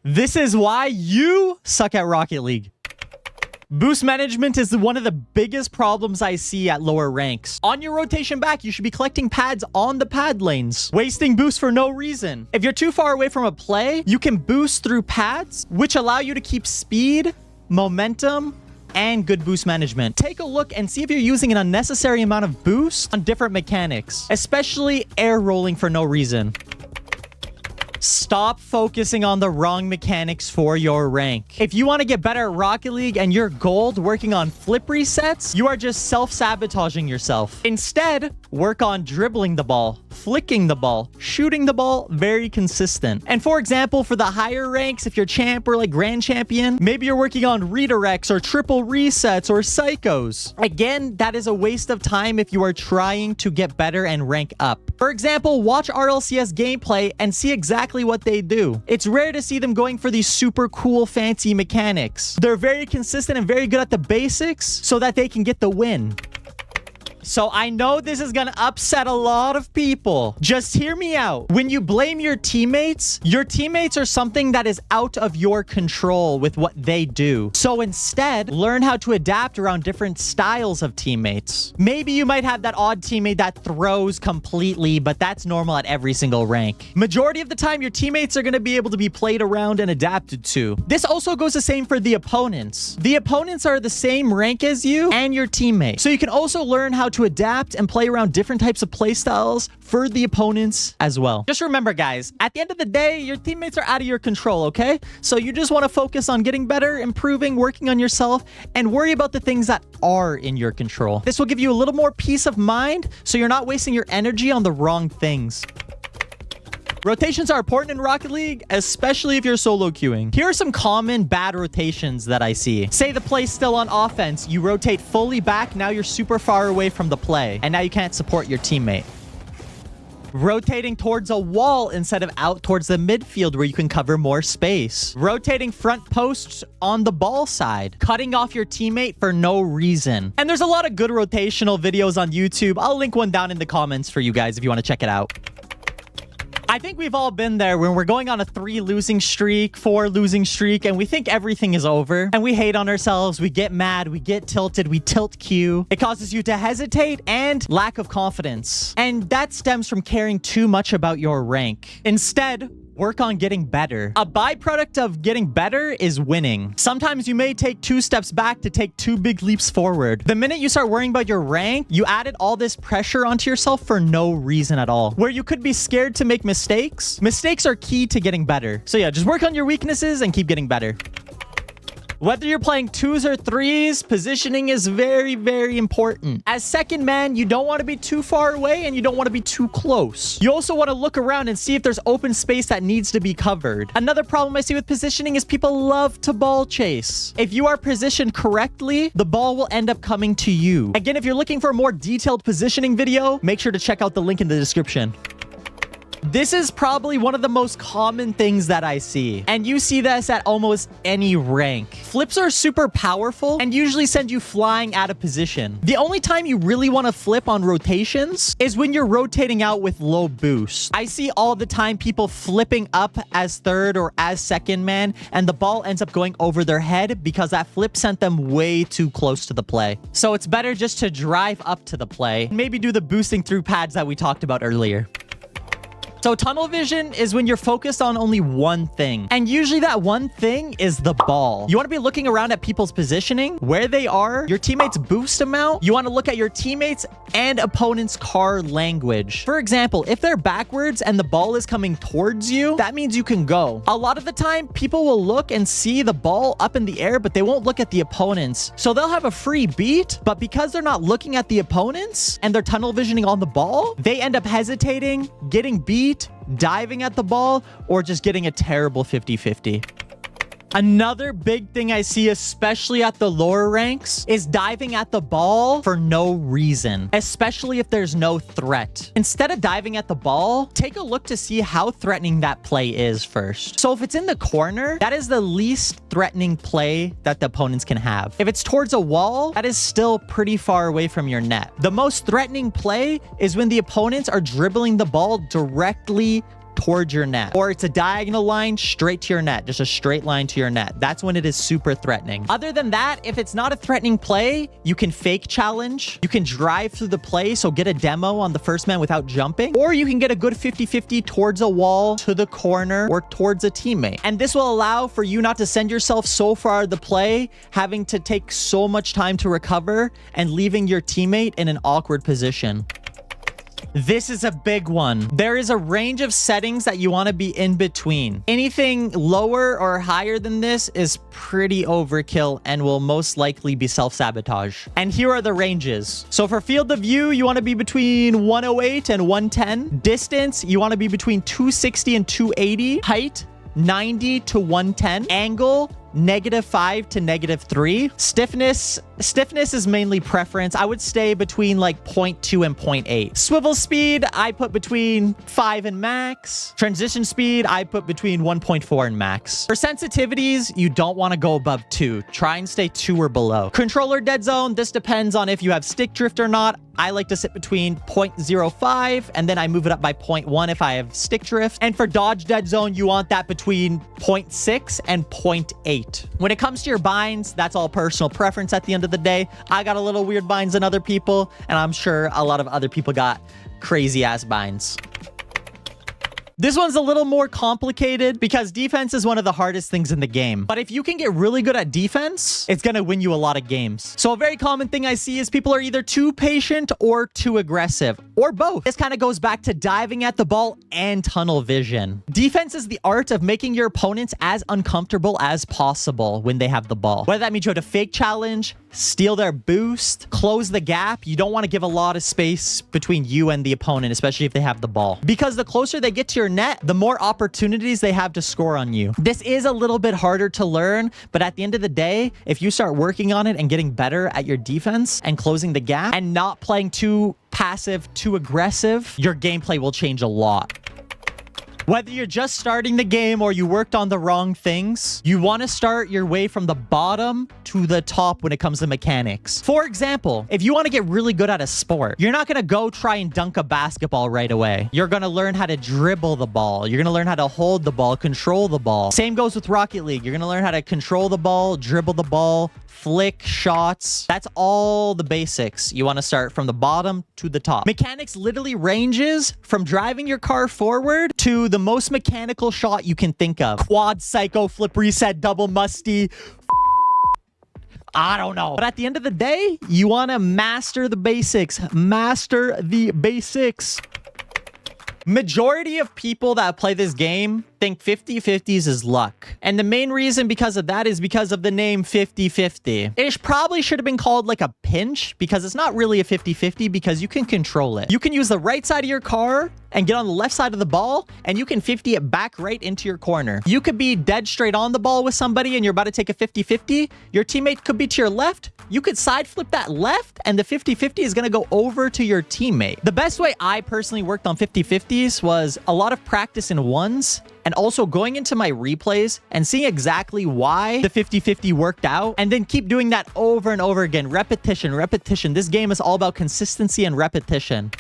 This is why you suck at Rocket League. Boost management is one of the biggest problems I see at lower ranks. On your rotation back, you should be collecting pads on the pad lanes, wasting boost for no reason. If you're too far away from a play, you can boost through pads, which allow you to keep speed, momentum, and good boost management. Take a look and see if you're using an unnecessary amount of boost on different mechanics, especially air rolling for no reason. Stop focusing on the wrong mechanics for your rank. If you want to get better at Rocket League and you're gold working on flip resets, you are just self-sabotaging yourself. Instead, work on dribbling the ball, flicking the ball, shooting the ball, very consistent. And for example, for the higher ranks, if you're champ or like grand champion, maybe you're working on redirects or triple resets or psychos. Again, that is a waste of time if you are trying to get better and rank up. For example, watch RLCS gameplay and see exactly what they do. It's rare to see them going for these super cool, fancy mechanics. They're very consistent and very good at the basics so that they can get the win. So I know this is gonna upset a lot of people. Just hear me out. When you blame your teammates are something that is out of your control with what they do. So instead, learn how to adapt around different styles of teammates. Maybe you might have that odd teammate that throws completely, but that's normal at every single rank. Majority of the time, your teammates are gonna be able to be played around and adapted to. This also goes the same for the opponents. The opponents are the same rank as you and your teammate. So you can also learn how to adapt and play around different types of play styles for the opponents as well. Just remember, guys, at the end of the day, your teammates are out of your control, okay? So you just want to focus on getting better, improving, working on yourself, and worry about the things that are in your control. This will give you a little more peace of mind so you're not wasting your energy on the wrong things. Rotations are important in Rocket League, especially if you're solo queuing. Here are some common bad rotations that I see. Say the play's still on offense, you rotate fully back, now you're super far away from the play, and now you can't support your teammate. Rotating towards a wall instead of out towards the midfield where you can cover more space. Rotating front posts on the ball side. Cutting off your teammate for no reason. And there's a lot of good rotational videos on YouTube. I'll link one down in the comments for you guys if you want to check it out. I think we've all been there when we're going on a 3 losing streak, 4 losing streak, and we think everything is over. And we hate on ourselves, we get mad, we get tilted, we tilt Q. It causes you to hesitate and lack of confidence. And that stems from caring too much about your rank. Instead, work on getting better. A byproduct of getting better is winning. Sometimes you may take 2 steps back to take 2 big leaps forward. The minute you start worrying about your rank, you added all this pressure onto yourself for no reason at all. Where you could be scared to make mistakes, mistakes are key to getting better. So yeah, just work on your weaknesses and keep getting better. Whether you're playing 2s or 3s, positioning is very, very important. As second man, you don't want to be too far away and you don't want to be too close. You also want to look around and see if there's open space that needs to be covered. Another problem I see with positioning is people love to ball chase. If you are positioned correctly, the ball will end up coming to you. Again, if you're looking for a more detailed positioning video, make sure to check out the link in the description. This is probably one of the most common things that I see, and you see this at almost any rank. Flips are super powerful and usually send you flying out of position. The only time you really want to flip on rotations is when you're rotating out with low boost. I see all the time people flipping up as third or as second man, and the ball ends up going over their head because that flip sent them way too close to the play. So it's better just to drive up to the play, maybe do the boosting through pads that we talked about earlier. So tunnel vision is when you're focused on only one thing. And usually that one thing is the ball. You want to be looking around at people's positioning, where they are, your teammates' boost amount. You want to look at your teammates and opponent's car language. For example, if they're backwards and the ball is coming towards you, that means you can go. A lot of the time, people will look and see the ball up in the air, but they won't look at the opponents. So they'll have a free beat, but because they're not looking at the opponents and they're tunnel visioning on the ball, they end up hesitating, getting beat, diving at the ball, or just getting a terrible 50-50. Another big thing I see, especially at the lower ranks, is diving at the ball for no reason, especially if there's no threat. Instead of diving at the ball, take a look to see how threatening that play is first. So if it's in the corner, that is the least threatening play that the opponents can have. If it's towards a wall, that is still pretty far away from your net. The most threatening play is when the opponents are dribbling the ball directly towards your net, or it's a diagonal line straight to your net, just a straight line to your net. That's when it is super threatening. Other than that, if it's not a threatening play, you can fake challenge. You can drive through the play, so get a demo on the first man without jumping, or you can get a good 50-50 towards a wall, to the corner, or towards a teammate. And this will allow for you not to send yourself so far the play, having to take so much time to recover and leaving your teammate in an awkward position. This is a big one. There is a range of settings that you want to be in between. Anything lower or higher than this is pretty overkill and will most likely be self-sabotage. And here are the ranges. So for field of view, you want to be between 108 and 110. Distance, you want to be between 260 and 280. Height, 90 to 110. Angle, -5 to -3. Stiffness is mainly preference. I would stay between like 0.2 and 0.8. Swivel speed, I put between 5 and max. Transition speed, I put between 1.4 and max. For sensitivities, you don't want to go above 2. Try and stay 2 or below. Controller dead zone, this depends on if you have stick drift or not. I like to sit between 0.05 and then I move it up by 0.1 if I have stick drift. And for dodge dead zone, you want that between 0.6 and 0.8. When it comes to your binds, that's all personal preference at the end of the day. I got a little weird binds than other people, and I'm sure a lot of other people got crazy ass binds. This one's a little more complicated because defense is one of the hardest things in the game. But if you can get really good at defense, it's going to win you a lot of games. So a very common thing I see is people are either too patient or too aggressive, or both. This kind of goes back to diving at the ball and tunnel vision. Defense is the art of making your opponents as uncomfortable as possible when they have the ball. Whether that means you have to fake challenge, steal their boost, close the gap. You don't want to give a lot of space between you and the opponent, especially if they have the ball. Because the closer they get to your net, the more opportunities they have to score on you. This is a little bit harder to learn, but at the end of the day, if you start working on it and getting better at your defense and closing the gap and not playing too passive, too aggressive, your gameplay will change a lot. Whether you're just starting the game or you worked on the wrong things, you want to start your way from the bottom to the top when it comes to mechanics. For example, if you want to get really good at a sport, you're not going to go try and dunk a basketball right away. You're going to learn how to dribble the ball. You're going to learn how to hold the ball, control the ball. Same goes with Rocket League. You're going to learn how to control the ball, dribble the ball, flick shots. That's all the basics. You want to start from the bottom to the top. Mechanics literally ranges from driving your car forward to the most mechanical shot you can think of. Quad, psycho, flip, reset, double, musty. I don't know. But at the end of the day, you want to master the basics. Master the basics. Majority of people that play this game think 50-50s is luck. And the main reason because of that is because of the name 50-50. It probably should have been called like a pinch because it's not really a 50-50 because you can control it. You can use the right side of your car and get on the left side of the ball and you can 50 it back right into your corner. You could be dead straight on the ball with somebody and you're about to take a 50-50. Your teammate could be to your left. You could side flip that left and the 50-50 is going to go over to your teammate. The best way I personally worked on 50-50s was a lot of practice in ones and also going into my replays and seeing exactly why the 50-50 worked out and then keep doing that over and over again. Repetition, repetition. This game is all about consistency and repetition.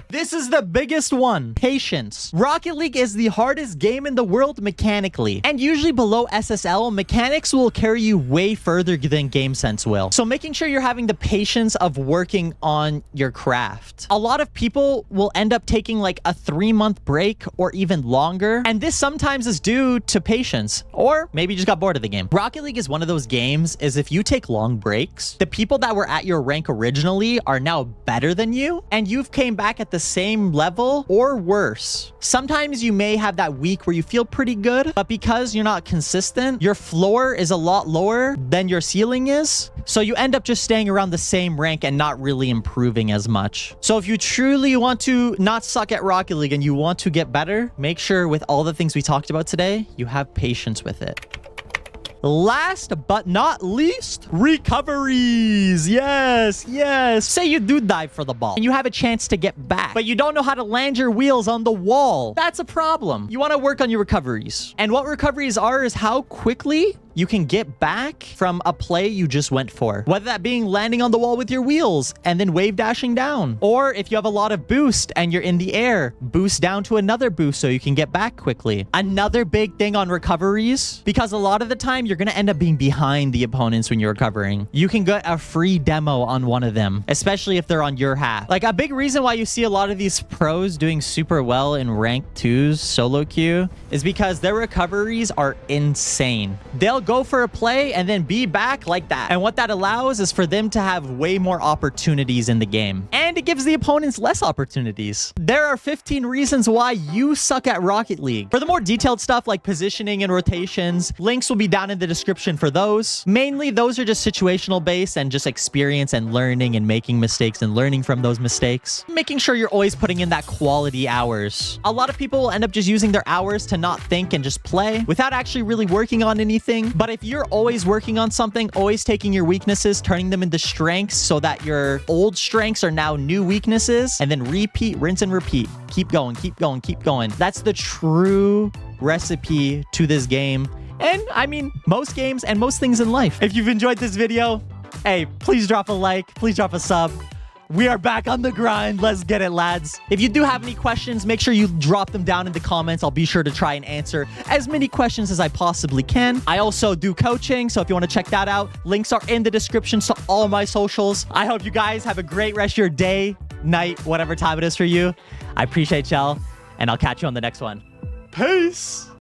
This is the biggest one. Patience. Rocket League is the hardest game in the world mechanically. And usually below SSL, mechanics will carry you way further than game sense will. So making sure you're having the patience of working on your craft. A lot of people will end up taking like a 3-month break or even longer. And this sometimes is due to patience or maybe you just got bored of the game. Rocket League is one of those games is if you take long breaks, the people that were at your rank originally are now better than you and you've came back at the same level or worse. Sometimes you may have that week where you feel pretty good, but because you're not consistent, your floor is a lot lower than your ceiling is. So you end up just staying around the same rank and not really improving as much. So if you truly want to not suck at Rocket League and you want to get better, make sure with all the things we talked about today, you have patience with it. Last but not least, recoveries. Yes, yes. Say you do dive for the ball and you have a chance to get back, but you don't know how to land your wheels on the wall. That's a problem. You want to work on your recoveries. And what recoveries are is how quickly you can get back from a play you just went for. Whether that being landing on the wall with your wheels and then wave dashing down. Or if you have a lot of boost and you're in the air, boost down to another boost so you can get back quickly. Another big thing on recoveries, because a lot of the time you're going to end up being behind the opponents when you're recovering. You can get a free demo on one of them, especially if they're on your hat. Like, a big reason why you see a lot of these pros doing super well in rank 2's solo queue is because their recoveries are insane. They'll go for a play and then be back like that. And what that allows is for them to have way more opportunities in the game. And it gives the opponents less opportunities. There are 15 reasons why you suck at Rocket League. For the more detailed stuff like positioning and rotations, links will be down in the description for those. Mainly, those are just situational based and just experience and learning and making mistakes and learning from those mistakes. Making sure you're always putting in that quality hours. A lot of people will end up just using their hours to not think and just play without actually really working on anything. But if you're always working on something, always taking your weaknesses, turning them into strengths so that your old strengths are now new weaknesses, and then repeat, rinse and repeat. Keep going, keep going, keep going. That's the true recipe to this game. And I mean, most games and most things in life. If you've enjoyed this video, hey, please drop a like, please drop a sub. We are back on the grind. Let's get it, lads. If you do have any questions, make sure you drop them down in the comments. I'll be sure to try and answer as many questions as I possibly can. I also do coaching, so if you want to check that out, links are in the description to all my socials. I hope you guys have a great rest of your day, night, whatever time it is for you. I appreciate y'all, and I'll catch you on the next one. Peace.